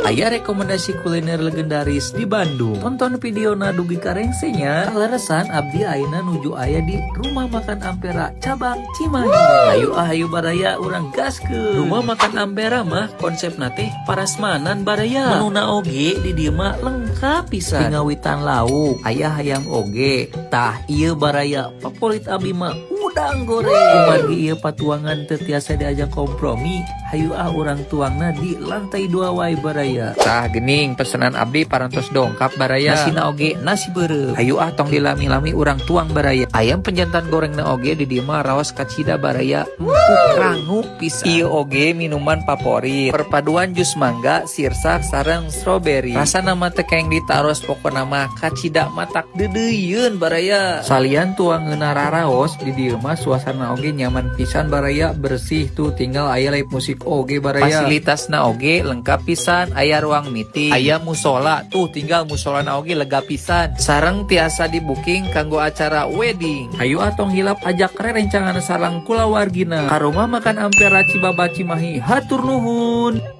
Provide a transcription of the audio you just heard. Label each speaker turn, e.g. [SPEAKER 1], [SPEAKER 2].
[SPEAKER 1] Aya rekomendasi kuliner legendaris di Bandung. Tonton video na dugi karengsenya. Kaleresan abdi ayeuna nuju aya di Rumah Makan Ampera cabang Cimahi. Ayo baraya urang gaskeun. Rumah Makan Ampera mah konsepna teh parasmanan baraya. Menuna oge di dieu mah lengkap pisan. Pingawitan lauk, aya hayam oge. Tah ieu baraya favorit abdi mah udang goreng. Kumargi ieu patuangan teu tiasa diajak kompromi. Hayu urang tuangna di lantai 2 wae baraya. Tah gening pesanan abdi parantos dongkap baraya. Nasina oge nasi beureup. Hayu tong dilami-lami urang tuang baraya. Ayam penjantan gorengna oge di dieu mah raos kacida baraya. Empuk rangu pisan. Ieu oge minuman favorit. Perpaduan jus mangga, sirsak sareng stroberi. Rasana mah teu kaeng ditaros pokona mah kacida matak deudeuyeun baraya. Salian tuangeunna raraos di dieu mah suasana oge nyaman pisan baraya, bersih tuh tinggal aya live musik oge baraya. Fasilitasna oge lengkap pisan, aya ruang meeting, aya musola tuh tinggal musolana oge lega pisan. Sareng tiasa di booking kanggo acara wedding. Hayu atong hilap ajak rerencangan sareng kulawargina. Ka Rumah Makan Ampera Cibaba Cimahi. Hatur nuhun.